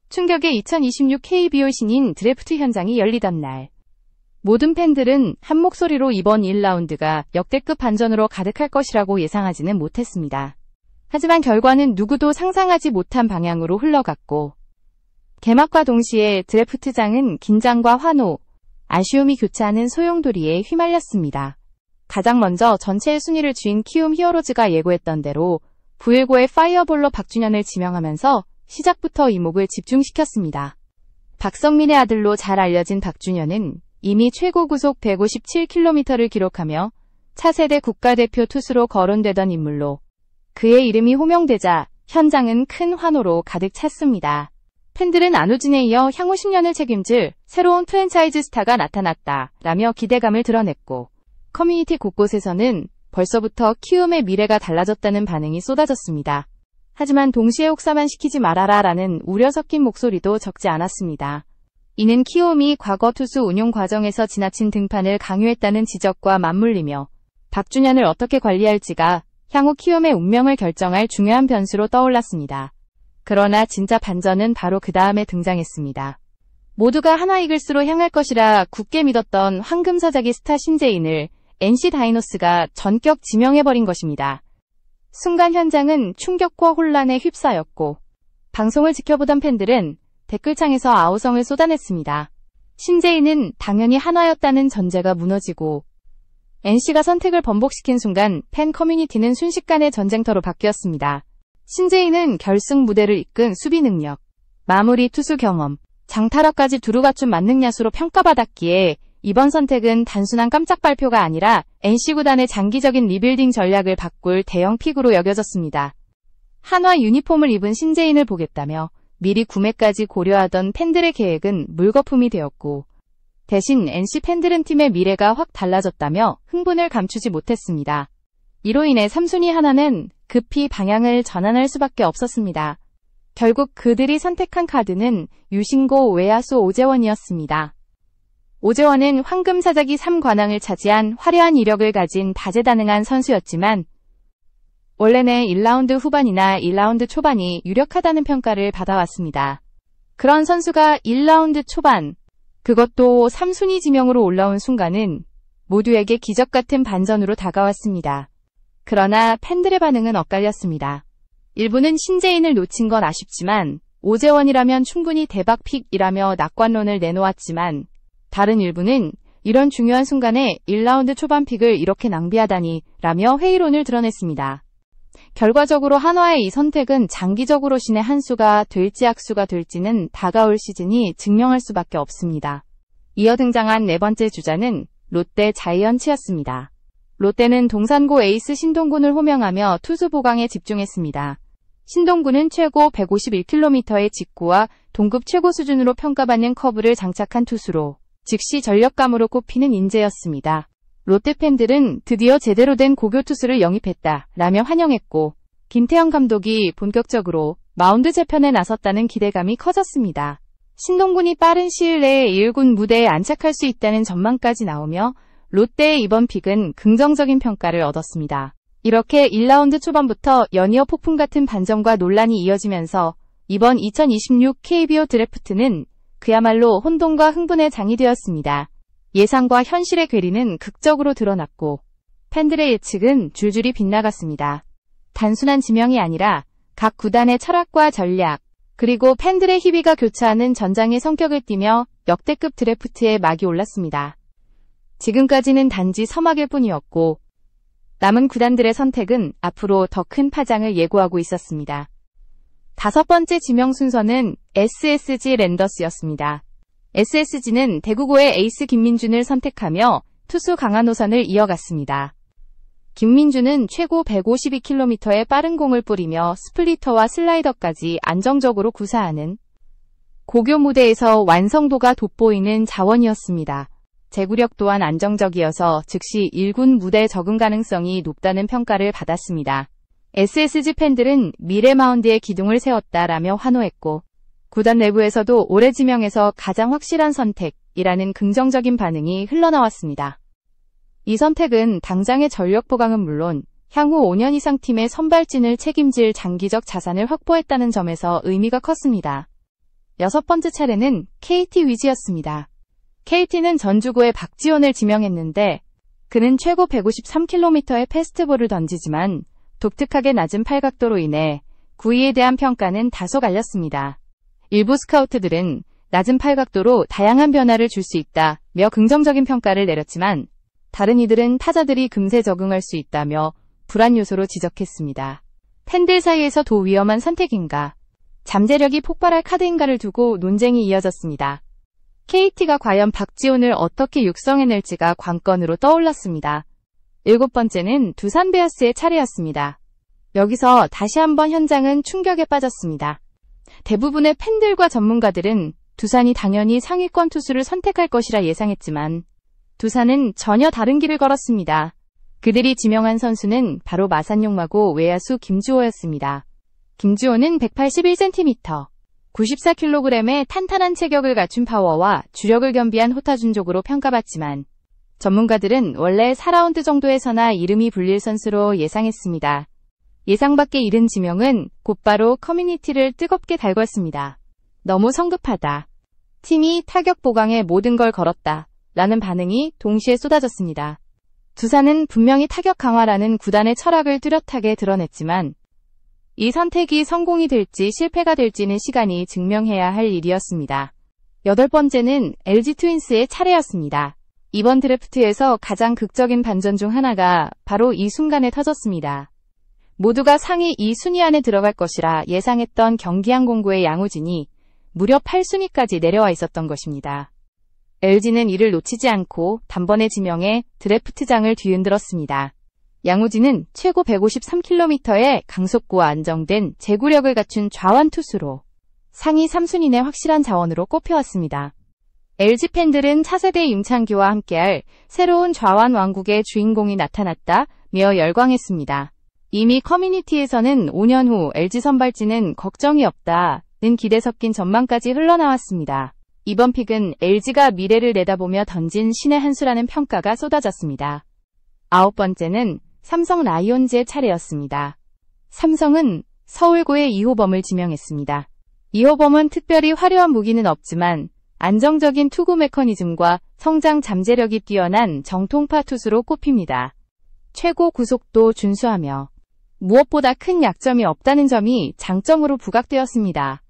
충격의 2026 KBO 신인 드래프트 현장이 열리던 날. 모든 팬들은 한 목소리로 이번 1라운드가 역대급 반전으로 가득할 것이라고 예상하지는 못했습니다. 하지만 결과는 누구도 상상하지 못한 방향으로 흘러갔고, 개막과 동시에 드래프트장은 긴장과 환호, 아쉬움이 교차하는 소용돌이에 휘말렸습니다. 가장 먼저 전체의 순위를 쥔 키움 히어로즈가 예고했던 대로 부일고의 파이어볼로 박준현을 지명하면서 시작부터 이목을 집중시켰습니다. 박성민의 아들로 잘 알려진 박준현은 이미 최고 구속 157km를 기록하며 차세대 국가대표 투수로 거론되던 인물로 그의 이름이 호명되자 현장은 큰 환호로 가득 찼습니다. 팬들은 안우진에 이어 향후 10년을 책임질 새로운 프랜차이즈 스타가 나타났다 라며 기대감을 드러냈고, 커뮤니티 곳곳에서는 벌써부터 키움의 미래가 달라졌다는 반응이 쏟아졌습니다. 하지만 동시에 혹사만 시키지 말아라 라는 우려 섞인 목소리도 적지 않았습니다. 이는 키움이 과거 투수 운용 과정에서 지나친 등판을 강요했다는 지적과 맞물리며 박준현을 어떻게 관리할지가 향후 키움의 운명을 결정할 중요한 변수로 떠올랐습니다. 그러나 진짜 반전은 바로 그 다음에 등장했습니다. 모두가 하나 이글스로 향할 것이라 굳게 믿었던 황금사자기 스타 신재인을 NC 다이노스가 전격 지명해버린 것입니다. 순간 현장은 충격과 혼란에 휩싸였고, 방송을 지켜보던 팬들은 댓글창에서 아우성을 쏟아냈습니다. 신재인은 당연히 한화였다는 전제가 무너지고, NC가 선택을 번복시킨 순간 팬 커뮤니티는 순식간에 전쟁터로 바뀌었습니다. 신재인은 결승 무대를 이끈 수비 능력, 마무리 투수 경험, 장타력까지 두루 갖춘 만능야수로 평가받았기에 이번 선택은 단순한 깜짝 발표가 아니라 NC 구단의 장기적인 리빌딩 전략을 바꿀 대형 픽으로 여겨졌습니다. 한화 유니폼을 입은 신재인을 보겠다며 미리 구매까지 고려하던 팬들의 계획은 물거품이 되었고, 대신 NC 팬들은 팀의 미래가 확 달라졌다며 흥분을 감추지 못했습니다. 이로 인해 3순위 하나는 급히 방향을 전환할 수밖에 없었습니다. 결국 그들이 선택한 카드는 유신고 외야수 오재원이었습니다. 오재원은 황금사자기 3관왕을 차지한 화려한 이력을 가진 다재다능한 선수였지만 원래는 1라운드 후반이나 1라운드 초반이 유력하다는 평가를 받아왔습니다. 그런 선수가 1라운드 초반, 그것도 3순위 지명으로 올라온 순간은 모두에게 기적같은 반전으로 다가왔습니다. 그러나 팬들의 반응은 엇갈렸습니다. 일부는 신재인을 놓친 건 아쉽지만 오재원이라면 충분히 대박 픽이라며 낙관론을 내놓았지만, 다른 일부는 이런 중요한 순간에 1라운드 초반 픽을 이렇게 낭비하다니 라며 회의론을 드러냈습니다. 결과적으로 한화의 이 선택은 장기적으로 신의 한 수가 될지 악수가 될지는 다가올 시즌이 증명할 수밖에 없습니다. 이어 등장한 네 번째 주자는 롯데 자이언츠였습니다. 롯데는 동산고 에이스 신동군을 호명하며 투수 보강에 집중했습니다. 신동군은 최고 151km의 직구와 동급 최고 수준으로 평가받는 커브를 장착한 투수로 즉시 전력감으로 꼽히는 인재였습니다. 롯데 팬들은 드디어 제대로 된 고교 투수를 영입했다 라며 환영했고, 김태형 감독이 본격적으로 마운드 재편에 나섰다는 기대감이 커졌습니다. 신동군이 빠른 시일 내에 1군 무대에 안착할 수 있다는 전망까지 나오며 롯데의 이번 픽은 긍정적인 평가를 얻었습니다. 이렇게 1라운드 초반부터 연이어 폭풍 같은 반전과 논란이 이어지면서 이번 2026 KBO 드래프트는 그야말로 혼돈과 흥분의 장이 되었습니다. 예상과 현실의 괴리는 극적으로 드러났고 팬들의 예측은 줄줄이 빗나갔습니다. 단순한 지명이 아니라 각 구단의 철학과 전략, 그리고 팬들의 희비가 교차하는 전장의 성격을 띠며 역대급 드래프트에 막이 올랐습니다. 지금까지는 단지 서막일 뿐이었고 남은 구단들의 선택은 앞으로 더 큰 파장을 예고하고 있었습니다. 다섯 번째 지명 순서는 SSG 랜더스였습니다. SSG는 대구고의 에이스 김민준을 선택하며 투수 강화 노선을 이어갔습니다. 김민준은 최고 152km의 빠른 공을 뿌리며 스플리터와 슬라이더까지 안정적으로 구사하는 고교 무대에서 완성도가 돋보이는 자원이었습니다. 제구력 또한 안정적이어서 즉시 1군 무대 적응 가능성이 높다는 평가를 받았습니다. SSG 팬들은 미래 마운드에 기둥을 세웠다라며 환호했고 구단 내부에서도 올해 지명에서 가장 확실한 선택이라는 긍정적인 반응이 흘러나왔습니다. 이 선택은 당장의 전력 보강은 물론 향후 5년 이상 팀의 선발진을 책임질 장기적 자산을 확보했다는 점에서 의미가 컸습니다. 6번째 차례는 KT 위즈였습니다. KT는 전주고에 박지원을 지명했는데 그는 최고 153km의 패스트볼을 던지지만 독특하게 낮은 팔각도로 인해 구위에 대한 평가는 다소 갈렸습니다. 일부 스카우트들은 낮은 팔각도로 다양한 변화를 줄 수 있다며 긍정적인 평가를 내렸지만 다른 이들은 타자들이 금세 적응할 수 있다며 불안 요소로 지적했습니다. 팬들 사이에서 더 위험한 선택인가, 잠재력이 폭발할 카드인가를 두고 논쟁이 이어졌습니다. KT가 과연 박지훈을 어떻게 육성해낼지가 관건으로 떠올랐습니다. 7번째는 두산 베어스의 차례였습니다. 여기서 다시 한번 현장은 충격에 빠졌습니다. 대부분의 팬들과 전문가들은 두산이 당연히 상위권 투수를 선택할 것이라 예상했지만 두산은 전혀 다른 길을 걸었습니다. 그들이 지명한 선수는 바로 마산용마고 외야수 김주호였습니다. 김주호는 181cm, 94kg의 탄탄한 체격을 갖춘 파워와 주력을 겸비한 호타준족으로 평가받지만 전문가들은 원래 4라운드 정도에서나 이름이 불릴 선수로 예상했습니다. 예상 밖의 이른 지명은 곧바로 커뮤니티를 뜨겁게 달궜습니다. 너무 성급하다. 팀이 타격 보강에 모든 걸 걸었다. 라는 반응이 동시에 쏟아졌습니다. 두산은 분명히 타격 강화라는 구단의 철학을 뚜렷하게 드러냈지만 이 선택이 성공이 될지 실패가 될지는 시간이 증명해야 할 일이었습니다. 8번째는 LG 트윈스의 차례였습니다. 이번 드래프트에서 가장 극적인 반전 중 하나가 바로 이 순간에 터졌습니다. 모두가 상위 2순위 안에 들어갈 것이라 예상했던 경기항공고의 양우진이 무려 8순위까지 내려와 있었던 것입니다. LG는 이를 놓치지 않고 단번에 지명해 드래프트장을 뒤흔들었습니다. 양우진은 최고 153km의 강속구와 안정된 제구력을 갖춘 좌완 투수로 상위 3순위 내 확실한 자원으로 꼽혀왔습니다. LG 팬들은 차세대 임창규와 함께할 새로운 좌완 왕국의 주인공이 나타났다며 열광했습니다. 이미 커뮤니티에서는 5년 후 LG 선발진은 걱정이 없다는 기대 섞인 전망까지 흘러나왔습니다. 이번 픽은 LG가 미래를 내다보며 던진 신의 한 수라는 평가가 쏟아졌습니다. 9번째는 삼성 라이온즈의 차례였습니다. 삼성은 서울고의 이호범을 지명했습니다. 이호범은 특별히 화려한 무기는 없지만 안정적인 투구 메커니즘과 성장 잠재력이 뛰어난 정통파 투수로 꼽힙니다. 최고 구속도 준수하며 무엇보다 큰 약점이 없다는 점이 장점으로 부각되었습니다.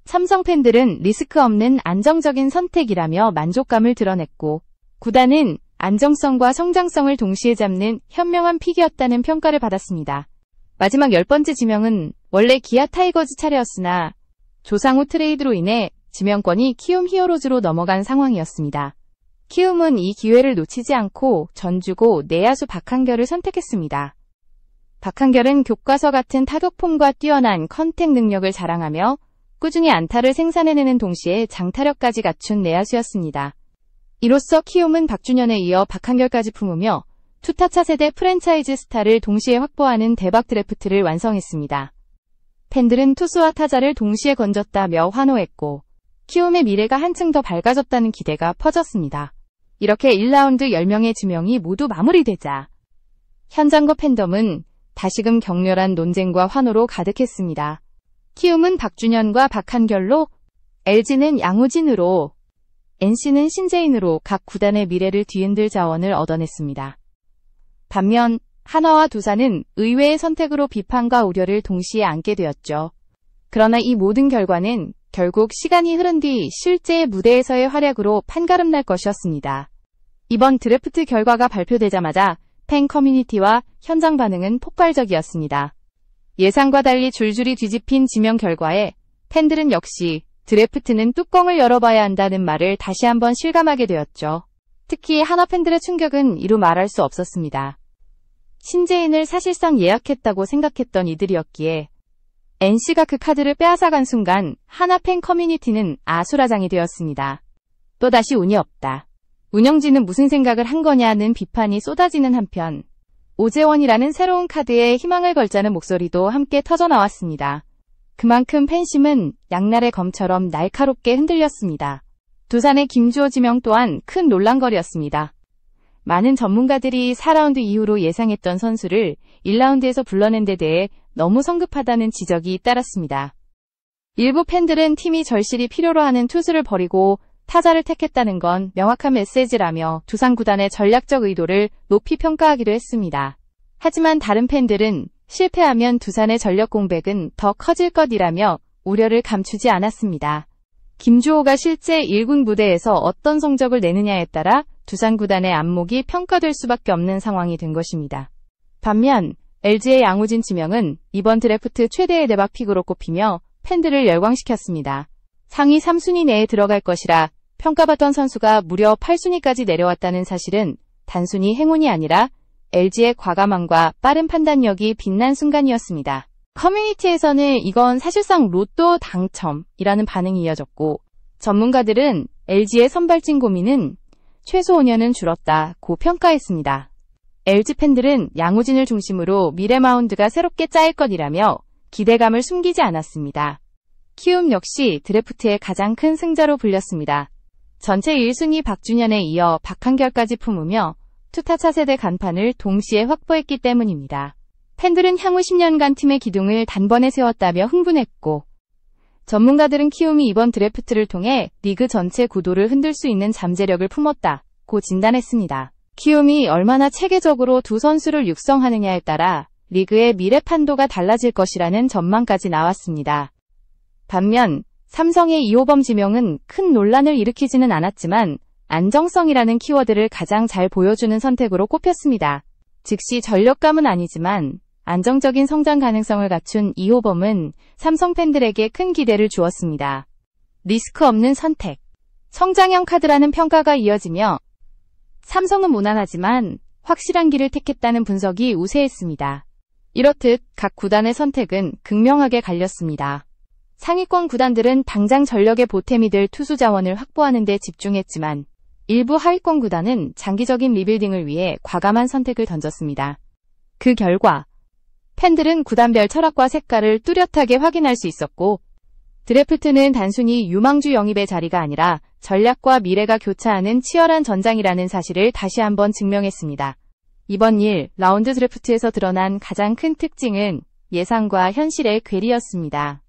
삼성 팬들은 리스크 없는 안정적인 선택이라며 만족감을 드러냈고 구단은 안정성과 성장성을 동시에 잡는 현명한 픽이었다는 평가를 받았습니다. 마지막 10번째 지명은 원래 기아 타이거즈 차례였으나 조상우 트레이드로 인해 지명권이 키움 히어로즈로 넘어간 상황이었습니다. 키움은 이 기회를 놓치지 않고 전주고 내야수 박한결을 선택했습니다. 박한결은 교과서 같은 타격폼과 뛰어난 컨택 능력을 자랑하며 꾸준히 안타를 생산해내는 동시에 장타력까지 갖춘 내야수였습니다. 이로써 키움은 박준현에 이어 박한결까지 품으며 투타차 세대 프랜차이즈 스타를 동시에 확보하는 대박 드래프트를 완성했습니다. 팬들은 투수와 타자를 동시에 건졌다며 환호했고 키움의 미래가 한층 더 밝아졌다는 기대가 퍼졌습니다. 이렇게 1라운드 10명의 지명이 모두 마무리되자 현장과 팬덤은 다시금 격렬한 논쟁과 환호로 가득했습니다. 키움은 박준현과 박한결로, LG는 양우진으로, NC는 신재인으로 각 구단의 미래를 뒤흔들 자원을 얻어냈습니다. 반면 한화와 두산은 의외의 선택으로 비판과 우려를 동시에 안게 되었죠. 그러나 이 모든 결과는 결국 시간이 흐른 뒤 실제의 무대에서의 활약으로 판가름 날 것이었습니다. 이번 드래프트 결과가 발표되자마자 팬 커뮤니티와 현장 반응은 폭발적이었습니다. 예상과 달리 줄줄이 뒤집힌 지명 결과에 팬들은 역시 드래프트는 뚜껑을 열어봐야 한다는 말을 다시 한번 실감하게 되었죠. 특히 한화 팬들의 충격은 이루 말할 수 없었습니다. 신재인을 사실상 예약했다고 생각했던 이들이었기에 NC가 그 카드를 빼앗아간 순간 한화 팬 커뮤니티는 아수라장이 되었습니다. 또다시 운이 없다. 운영진은 무슨 생각을 한 거냐는 비판이 쏟아지는 한편 오재원이라는 새로운 카드에 희망을 걸자는 목소리도 함께 터져나왔습니다. 그만큼 팬심은 양날의 검처럼 날카롭게 흔들렸습니다. 두산의 김주호 지명 또한 큰 논란거리였습니다. 많은 전문가들이 4라운드 이후로 예상했던 선수를 1라운드에서 불러낸 데 대해 너무 성급하다는 지적이 잇따랐습니다. 일부 팬들은 팀이 절실히 필요로 하는 투수를 버리고 타자를 택했다는 건 명확한 메시지라며 두산 구단의 전략적 의도를 높이 평가하기도 했습니다. 하지만 다른 팬들은 실패하면 두산의 전력 공백은 더 커질 것이라며 우려를 감추지 않았습니다. 김주호가 실제 1군 무대에서 어떤 성적을 내느냐에 따라 두산 구단의 안목이 평가될 수밖에 없는 상황이 된 것입니다. 반면 LG의 양우진 지명은 이번 드래프트 최대의 대박픽으로 꼽히며 팬들을 열광시켰습니다. 상위 3순위 내에 들어갈 것이라 평가받던 선수가 무려 8순위까지 내려왔다는 사실은 단순히 행운이 아니라 LG의 과감함과 빠른 판단력이 빛난 순간이었습니다. 커뮤니티에서는 이건 사실상 로또 당첨이라는 반응이 이어졌고, 전문가들은 LG의 선발진 고민은 최소 5년은 줄었다고 평가했습니다. LG 팬들은 양우진을 중심으로 미래 마운드가 새롭게 짜일 것이라며 기대감을 숨기지 않았습니다. 키움 역시 드래프트의 가장 큰 승자로 불렸습니다. 전체 1순위 박준현에 이어 박한결까지 품으며 투타차 세대 간판을 동시에 확보했기 때문입니다. 팬들은 향후 10년간 팀의 기둥을 단번에 세웠다며 흥분했고, 전문가들은 키움이 이번 드래프트를 통해 리그 전체 구도를 흔들 수 있는 잠재력을 품었다고 진단했습니다. 키움이 얼마나 체계적으로 두 선수를 육성하느냐에 따라 리그의 미래 판도가 달라질 것이라는 전망까지 나왔습니다. 반면 삼성의 이호범 지명은 큰 논란을 일으키지는 않았지만 안정성이라는 키워드를 가장 잘 보여주는 선택으로 꼽혔습니다. 즉시 전력감은 아니지만 안정적인 성장 가능성을 갖춘 이호범은 삼성 팬들에게 큰 기대를 주었습니다. 리스크 없는 선택, 성장형 카드라는 평가가 이어지며 삼성은 무난하지만 확실한 길을 택했다는 분석이 우세했습니다. 이렇듯 각 구단의 선택은 극명하게 갈렸습니다. 상위권 구단들은 당장 전력의 보탬이 될 투수 자원을 확보하는 데 집중했지만 일부 하위권 구단은 장기적인 리빌딩을 위해 과감한 선택을 던졌습니다. 그 결과 팬들은 구단별 철학과 색깔을 뚜렷하게 확인할 수 있었고, 드래프트는 단순히 유망주 영입의 자리가 아니라 전략과 미래가 교차하는 치열한 전장이라는 사실을 다시 한번 증명했습니다. 이번 1라운드 드래프트에서 드러난 가장 큰 특징은 예상과 현실의 괴리였습니다.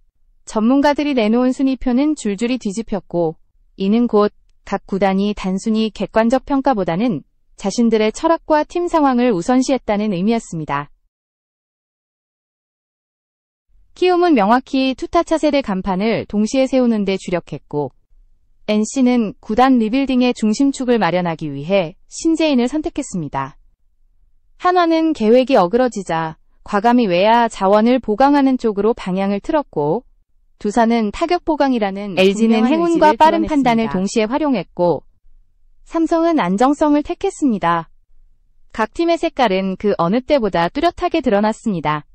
전문가들이 내놓은 순위표는 줄줄이 뒤집혔고, 이는 곧 각 구단이 단순히 객관적 평가보다는 자신들의 철학과 팀 상황을 우선시했다는 의미였습니다. 키움은 명확히 투타차 세대 간판을 동시에 세우는 데 주력했고, NC는 구단 리빌딩의 중심축을 마련하기 위해 신재인을 선택했습니다. 한화는 계획이 어그러지자 과감히 외야 자원을 보강하는 쪽으로 방향을 틀었고, 두산은 타격 보강이라는 LG는 행운과 빠른 판단을 동시에 활용했고, 삼성은 안정성을 택했습니다. 각 팀의 색깔은 그 어느 때보다 뚜렷하게 드러났습니다.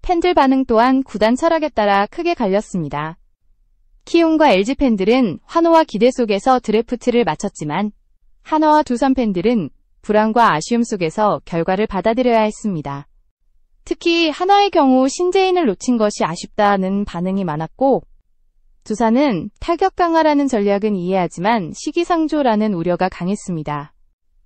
팬들 반응 또한 구단 철학에 따라 크게 갈렸습니다. 키움과 LG 팬들은 환호와 기대 속에서 드래프트를 마쳤지만, 한화와 두산 팬들은 불안과 아쉬움 속에서 결과를 받아들여야 했습니다. 특히 한화의 경우 신재인을 놓친 것이 아쉽다는 반응이 많았고, 두산은 타격 강화라는 전략은 이해하지만 시기상조라는 우려가 강했습니다.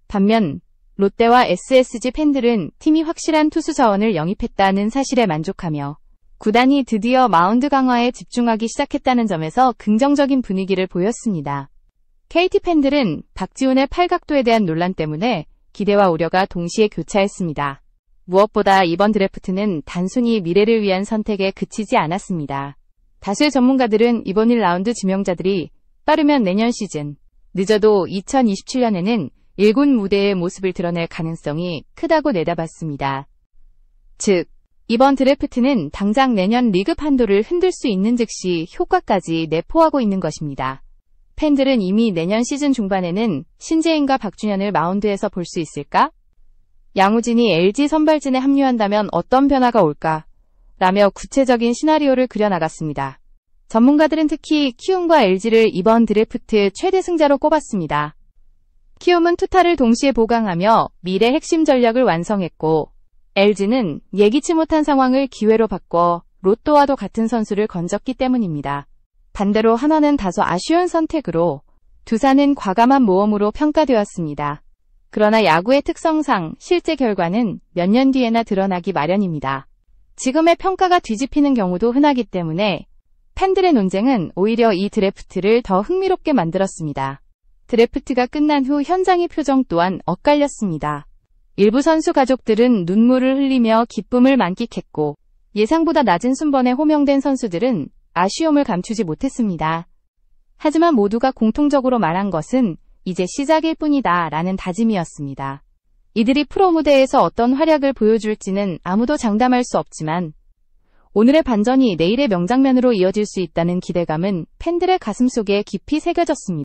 반면 롯데와 SSG 팬들은 팀이 확실한 투수 자원을 영입했다는 사실에 만족하며 구단이 드디어 마운드 강화에 집중하기 시작했다는 점에서 긍정적인 분위기를 보였습니다. KT 팬들은 박지훈의 팔각도에 대한 논란 때문에 기대와 우려가 동시에 교차했습니다. 무엇보다 이번 드래프트는 단순히 미래를 위한 선택에 그치지 않았습니다. 다수의 전문가들은 이번 1라운드 지명자들이 빠르면 내년 시즌, 늦어도 2027년에는 1군 무대의 모습을 드러낼 가능성이 크다고 내다봤습니다. 즉, 이번 드래프트는 당장 내년 리그 판도를 흔들 수 있는 즉시 효과까지 내포하고 있는 것입니다. 팬들은 이미 내년 시즌 중반에는 신재인과 박준현을 마운드에서 볼 수 있을까? 양우진이 LG 선발진에 합류한다면 어떤 변화가 올까? 라며 구체적인 시나리오를 그려나갔습니다. 전문가들은 특히 키움과 LG를 이번 드래프트 최대 승자로 꼽았습니다. 키움은 투타를 동시에 보강하며 미래 핵심 전략을 완성했고, LG는 예기치 못한 상황을 기회로 바꿔 로또와도 같은 선수를 건졌기 때문입니다. 반대로 한화는 다소 아쉬운 선택으로, 두산은 과감한 모험으로 평가되었습니다. 그러나 야구의 특성상 실제 결과는 몇 년 뒤에나 드러나기 마련입니다. 지금의 평가가 뒤집히는 경우도 흔하기 때문에 팬들의 논쟁은 오히려 이 드래프트를 더 흥미롭게 만들었습니다. 드래프트가 끝난 후 현장의 표정 또한 엇갈렸습니다. 일부 선수 가족들은 눈물을 흘리며 기쁨을 만끽했고, 예상보다 낮은 순번에 호명된 선수들은 아쉬움을 감추지 못했습니다. 하지만 모두가 공통적으로 말한 것은 이제 시작일 뿐이다 라는 다짐이었습니다. 이들이 프로 무대에서 어떤 활약을 보여줄지는 아무도 장담할 수 없지만, 오늘의 반전이 내일의 명장면으로 이어질 수 있다는 기대감은 팬들의 가슴속에 깊이 새겨졌습니다.